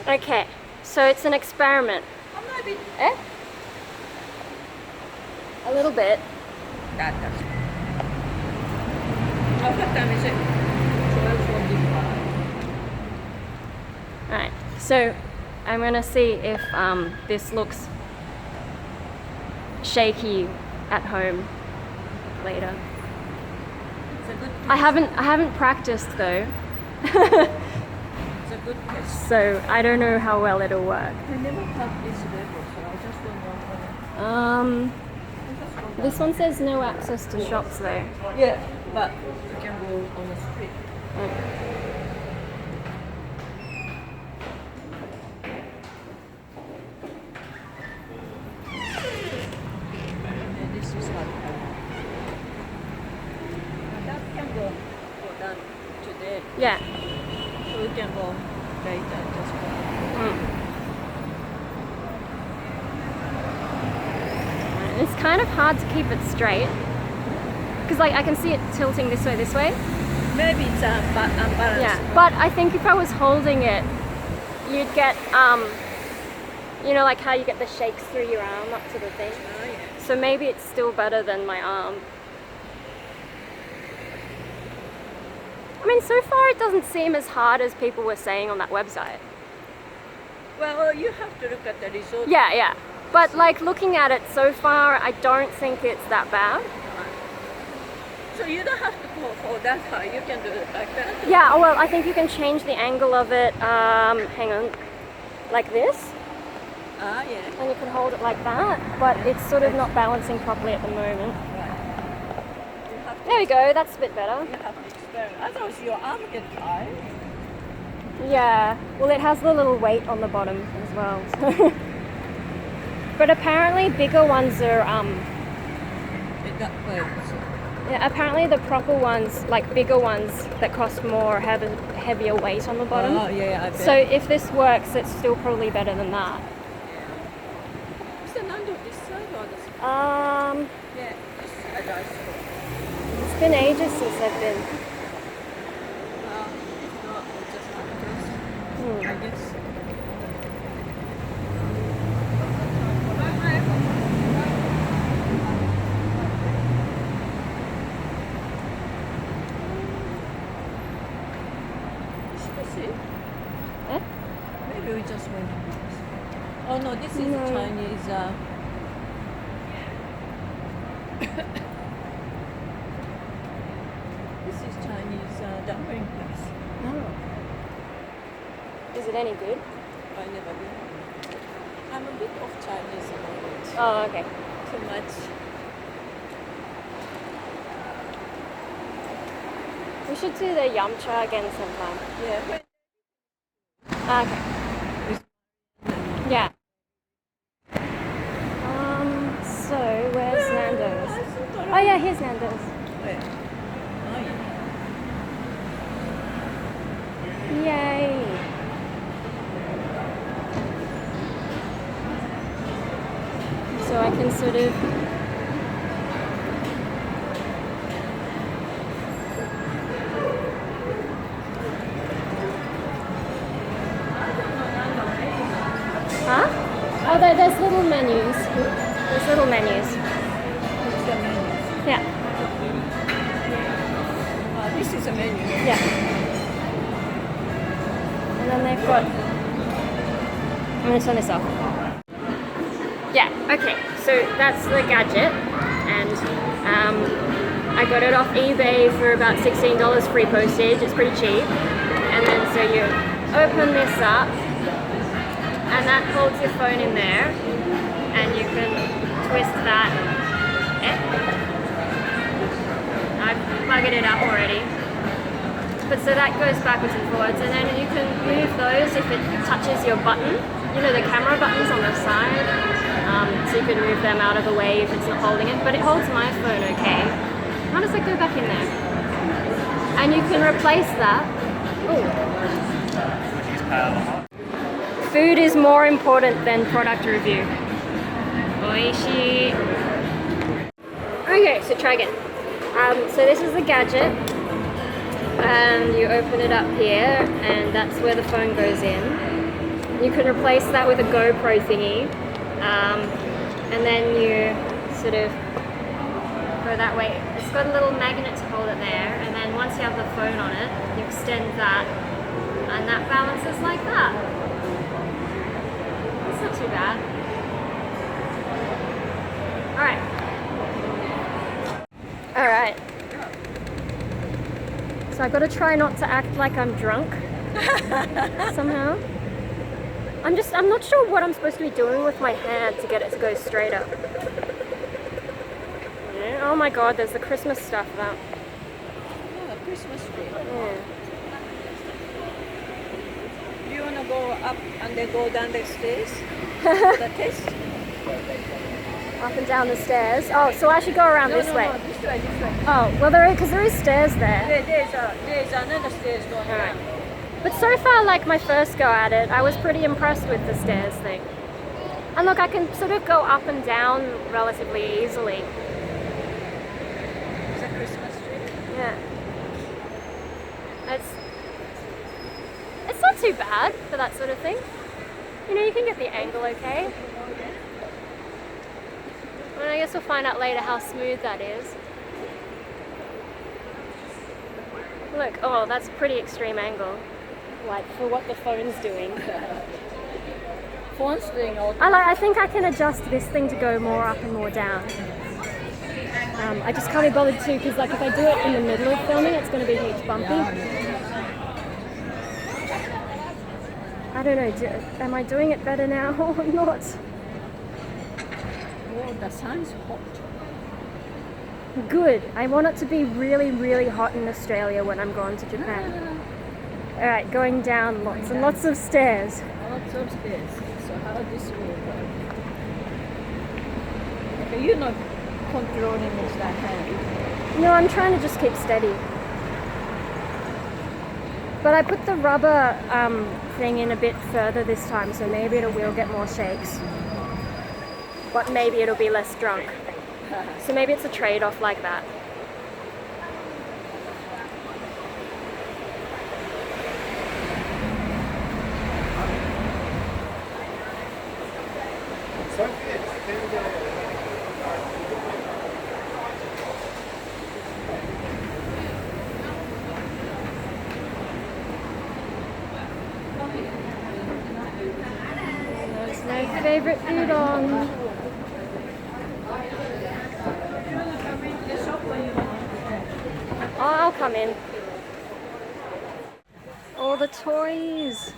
Okay, so it's an experiment. Eh? A little bit. Alright, so I'm gonna see if this looks shaky at home later. I haven't practiced though. It's a good test. So I don't know how well it'll work. I never have this level, so I just don't know. This one says no access to shops though. Yeah, but you can go on the street. And this is what that can go done today. Yeah. So we can go later, just go. It's kind of hard to keep it straight because like I can see it tilting this way. Maybe it's unbalanced. Yeah, but I think if I was holding it, you'd get you know, like how you get the shakes through your arm up to the thing. Oh, yeah. So maybe it's still better than my arm. I mean, so far it doesn't seem as hard as people were saying on that website. Well, you have to look at the result. Yeah. But like looking at it so far, I don't think it's that bad. So you don't have to go for that high. You can do it like that. Yeah, well, I think you can change the angle of it, hang on, like this. Ah, yeah. And you can hold it like that, but it's sort of not balancing properly at the moment. Right. There we go, that's a bit better. You have to experiment. Otherwise your arm gets tired. Yeah, well it has the little weight on the bottom as well. So. But apparently bigger ones are, yeah, apparently the proper ones, like bigger ones that cost more, have a heavier weight on the bottom. Oh, yeah, I bet. So if this works, it's still probably better than that. Is the number this side or this side? Yeah, this side I saw. It's been ages since I've been. If not, we'll just have to I guess. Eh? Maybe we just went. Oh no, this is No. Chinese. This is Chinese dumpling place. Oh. Is it any good? I never been. I'm a bit of Chinese language. Oh, okay. Too much. We should do the yamcha again sometime. Yeah. Okay. Yeah. So where's Nando's? Oh yeah, here's Nando's. Where? Oh yeah. Yay. So I can sort of Huh? Oh, there's little menus. There's little menus. It's the menu. Yeah. This is a menu. Yeah. And then they've got... I'm going to turn this off. Yeah, okay. So that's the Gadget. And I got it off eBay for about $16 free postage. It's pretty cheap. And then so you open this up. And that holds your phone in there, and you can twist that. I've plugged it up already. But so that goes backwards and forwards, and then you can move those if it touches your button. You know, the camera buttons on the side. So you can move them out of the way if it's not holding it. But it holds my phone okay. How does it go back in there? And you can replace that. Ooh. Food is more important than product review. Oishi. Okay, so try again. So this is the Gadget, and you open it up here, and that's where the phone goes in. You could replace that with a GoPro thingy, and then you sort of go that way. It's got a little magnet to hold it there, and then once you have the phone on it, you extend that, and that balances like that. It's not too bad. Alright. So I've got to try not to act like I'm drunk somehow. I'm not sure what I'm supposed to be doing with my hand to get it to go straight up. Yeah. Oh my god, there's the Christmas stuff though. Oh, Christmas tree. Yeah. Do you want to go up and then go down the stairs? The test? Up and down the stairs. Oh, so I should go around this way. No, this way. Oh, well because there is stairs there. There's another stairs going Alright. down. But so far, like my first go at it, I was pretty impressed with the stairs thing. And look, I can sort of go up and down relatively easily. It's a Christmas tree. Yeah. It's not too bad for that sort of thing. You know, you can get the angle okay. And I guess we'll find out later how smooth that is. Look, oh, that's a pretty extreme angle. Like for what the phone's doing. Phone's doing all. I think I can adjust this thing to go more up and more down. I just can't be bothered to, because like if I do it in the middle of filming, it's going to be heaps bumpy. I don't know, am I doing it better now or not? Oh, the sun's hot. Good. I want it to be really, really hot in Australia when I'm going to Japan. Alright, going down lots and lots of stairs. Lots of stairs. So how this will go? Okay, you're not controlling with that hand. No, I'm trying to just keep steady. But I put the rubber thing in a bit further this time, so maybe it will get more shakes. But maybe it'll be less drunk. So maybe it's a trade-off like that. That's my favorite udon. Oh, I'll come in. All the toys.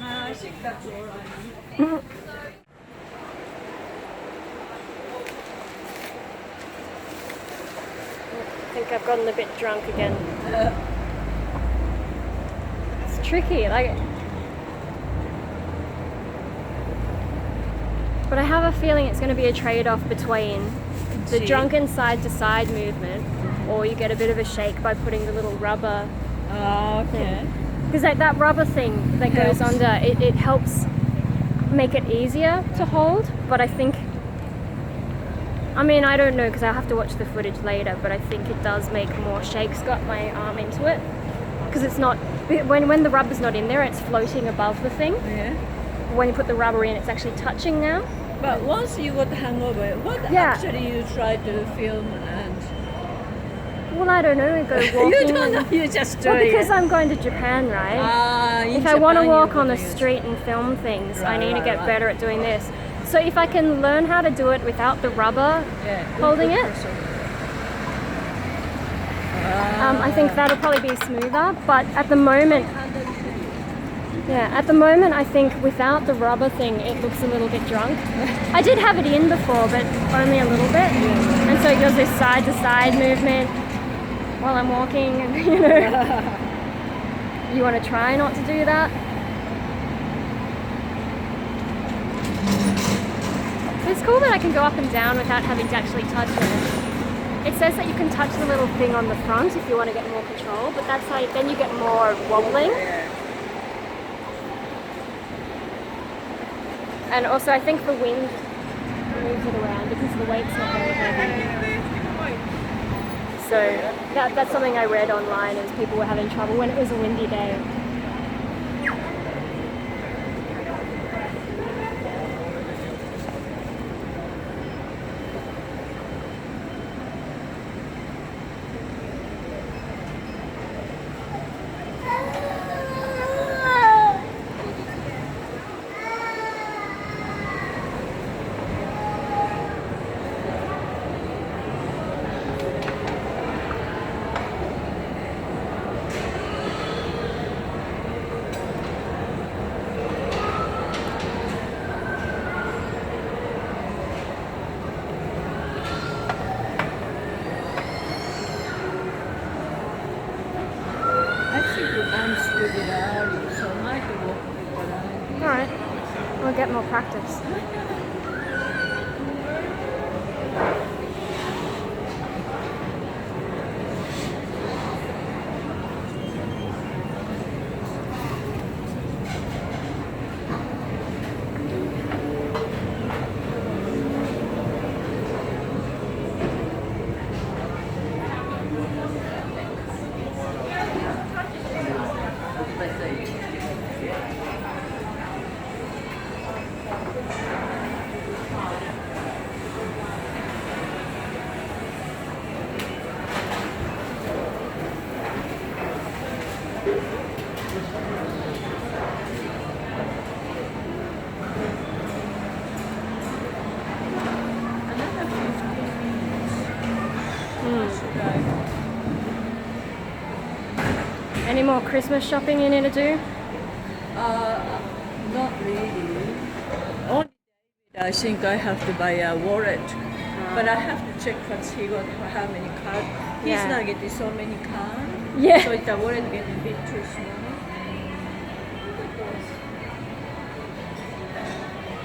I think that's all right. I think I've gotten a bit drunk again. It's tricky, like. But I have a feeling it's going to be a trade-off between the drunken side-to-side movement, or you get a bit of a shake by putting the little rubber. Okay. Because that rubber thing that goes under, it helps make it easier to hold. But I think, I mean, I don't know because I'll have to watch the footage later. But I think it does make more shakes. Got my arm into it because it's not when the rubber's not in there, it's floating above the thing. Yeah. When you put the rubber in, it's actually touching now. But once you got hangover, what actually you try to film and? Well, I don't know. Go walking. You don't know. You just do it. Because I'm going to Japan, right? If I want to walk on the street and film things, I need to get better at doing this. So if I can learn how to do it without the rubber holding it, I think that'll probably be smoother. But at the moment, I think without the rubber thing, it looks a little bit drunk. I did have it in before, but only a little bit. And so it does this side-to-side movement while I'm walking, and you know, you want to try not to do that. It's cool that I can go up and down without having to actually touch it. It says that you can touch the little thing on the front if you want to get more control, but that's how then you get more wobbling. And also I think the wind moves it around because the weight's not very heavy. So that's something I read online, is people were having trouble when it was a windy day. Alright, we'll get more practice. Any more Christmas shopping you need to do? Not really. Only I think I have to buy a wallet. But I have to check first he got how many cards. He's Yeah. not getting so many cards. Yeah. So the wallet getting a bit too small.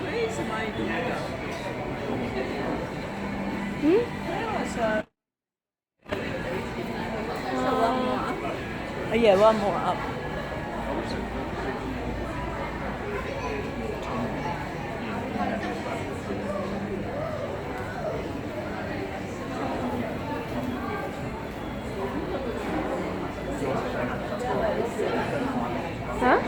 Where is my daughter? Where was one more up? Yeah, one more up. Huh?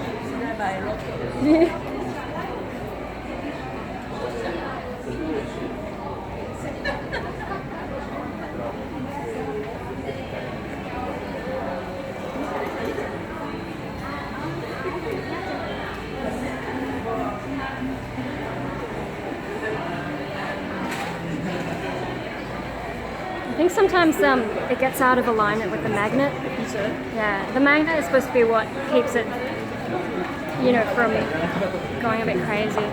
I think sometimes it gets out of alignment with the magnet. Yeah, the magnet is supposed to be what keeps it, you know, from going a bit crazy.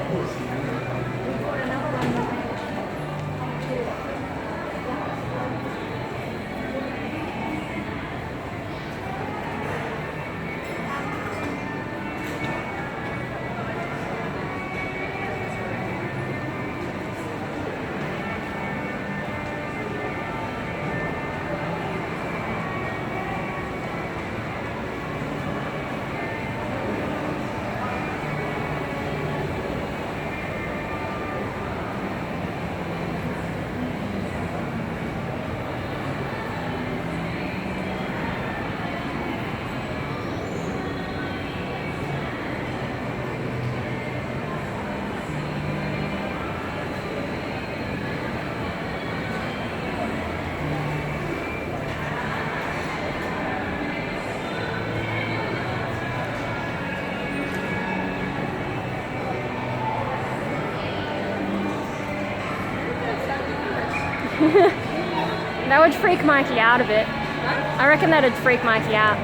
That would freak Mikey out a bit. Huh? I reckon that'd freak Mikey out.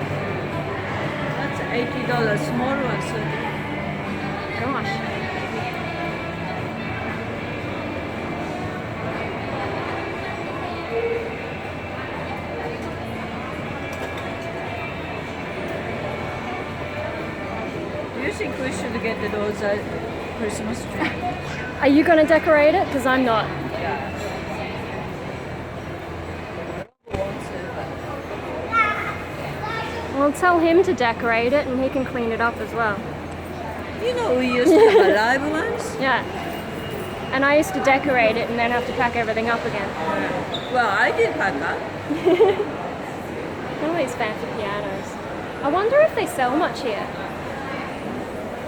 That's $80. Small ones. Gosh. Do you think we should get those Christmas tree? Are you going to decorate it? Because I'm not. Yeah. Well, tell him to decorate it and he can clean it up as well. You know, we used to have live ones. Yeah. And I used to decorate it and then have to pack everything up again. Well, I did pack up. All these fancy pianos. I wonder if they sell much here.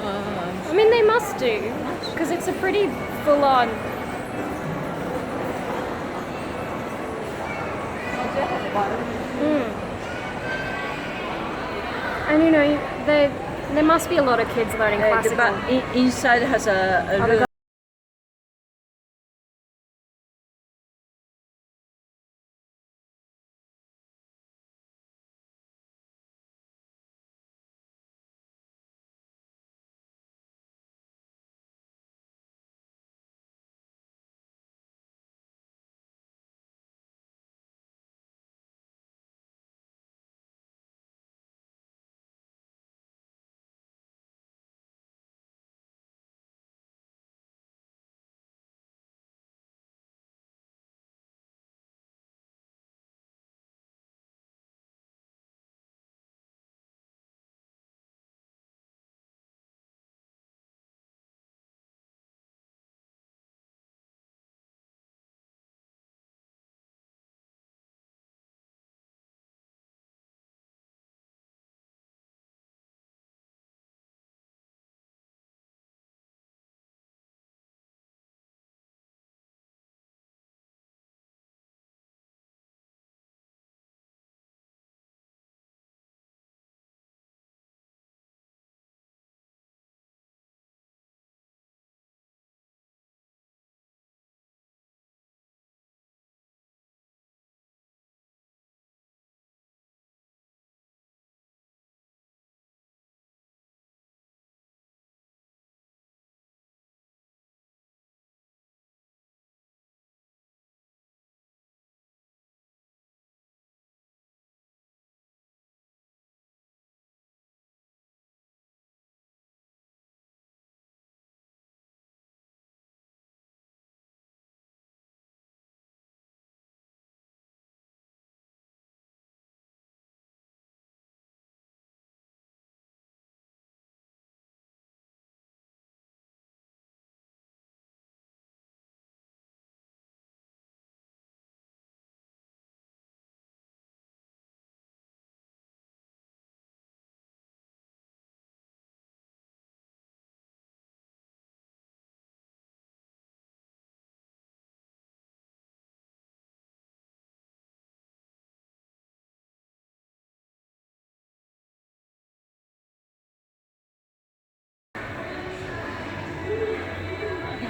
I mean, they must do, because it's a pretty full-on. And you know, there must be a lot of kids learning classical. But inside has a room.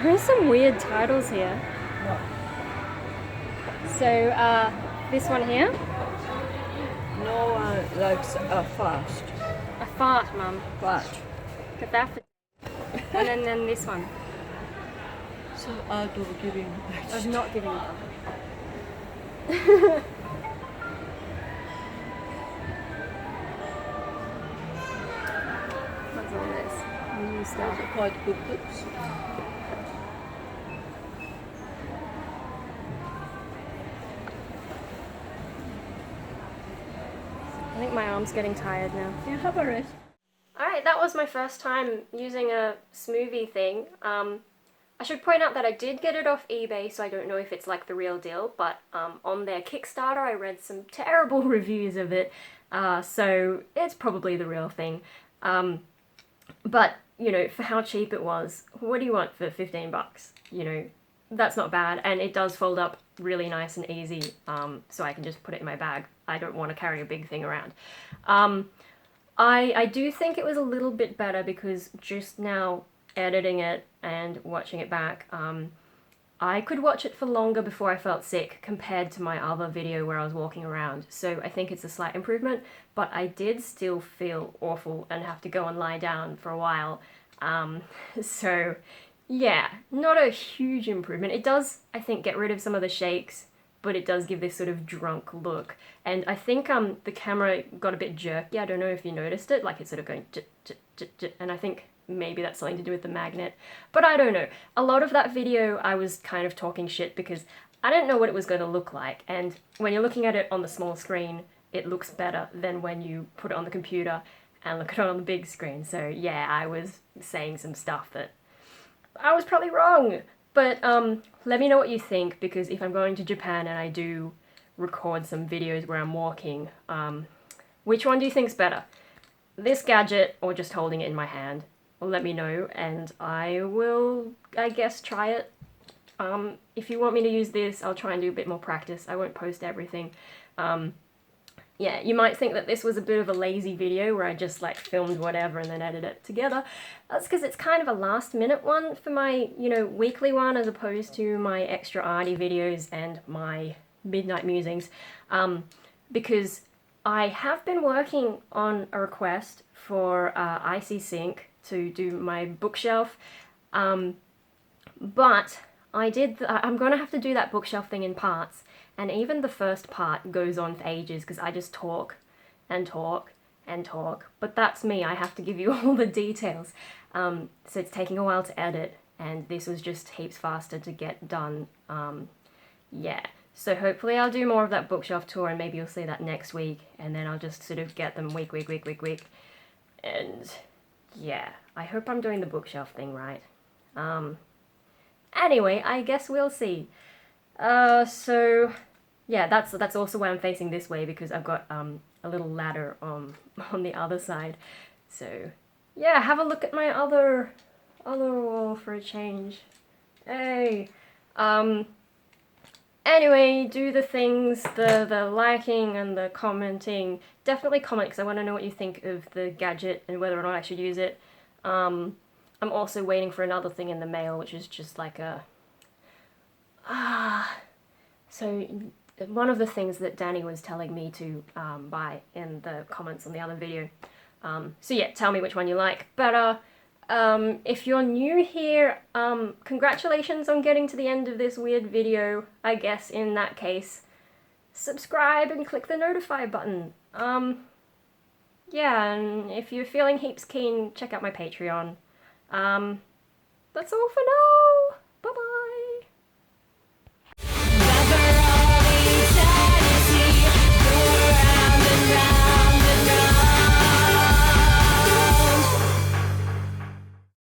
There's some weird titles here. So, this one here. No one likes a fast. A fart, Mum. Fast. Look at that. And then this one. So out of giving. Of not giving up. What's all this? New stuff. Quite good books. I think my arm's getting tired now. Yeah, have a rest. Alright, that was my first time using a Smoovie thing. I should point out that I did get it off eBay, so I don't know if it's like the real deal, but on their Kickstarter I read some terrible reviews of it, so it's probably the real thing. But, you know, for how cheap it was, what do you want for 15 bucks? You know, that's not bad, and it does fold up really nice and easy, so I can just put it in my bag. I don't want to carry a big thing around. I do think it was a little bit better because just now editing it and watching it back, I could watch it for longer before I felt sick compared to my other video where I was walking around. So I think it's a slight improvement, but I did still feel awful and have to go and lie down for a while. So yeah, not a huge improvement. It does, I think, get rid of some of the shakes, but it does give this sort of drunk look. And I think the camera got a bit jerky. I don't know if you noticed it, like it's sort of going and I think maybe that's something to do with the magnet, but I don't know. A lot of that video I was kind of talking shit because I didn't know what it was going to look like, and when you're looking at it on the small screen, it looks better than when you put it on the computer and look at it on the big screen. So yeah, I was saying some stuff that I was probably wrong, But let me know what you think, because if I'm going to Japan and I do record some videos where I'm walking, which one do you think's better? This gadget or just holding it in my hand? Well, let me know and I will, I guess, try it. If you want me to use this, I'll try and do a bit more practice. I won't post everything. Yeah, you might think that this was a bit of a lazy video where I just like filmed whatever and then edited it together. That's because it's kind of a last minute one for my, you know, weekly one, as opposed to my extra arty videos and my midnight musings. Because I have been working on a request for Icy Sync to do my bookshelf, but I'm gonna have to do that bookshelf thing in parts. And even the first part goes on for ages because I just talk and talk and talk. But that's me, I have to give you all the details. So it's taking a while to edit, and this was just heaps faster to get done. Yeah, so hopefully I'll do more of that bookshelf tour, and maybe you'll see that next week, and then I'll just sort of get them week. And yeah, I hope I'm doing the bookshelf thing right. Anyway, I guess we'll see. So yeah, that's also why I'm facing this way, because I've got a little ladder on the other side. So yeah, have a look at my other wall for a change. Hey. Anyway, do the things, the liking and the commenting. Definitely comment, because I want to know what you think of the gadget and whether or not I should use it. I'm also waiting for another thing in the mail, which is just like a so one of the things that Danny was telling me to buy in the comments on the other video. So yeah, tell me which one you like. But if you're new here, congratulations on getting to the end of this weird video. I guess in that case, subscribe and click the notify button. Yeah, and if you're feeling heaps keen, check out my Patreon. That's all for now.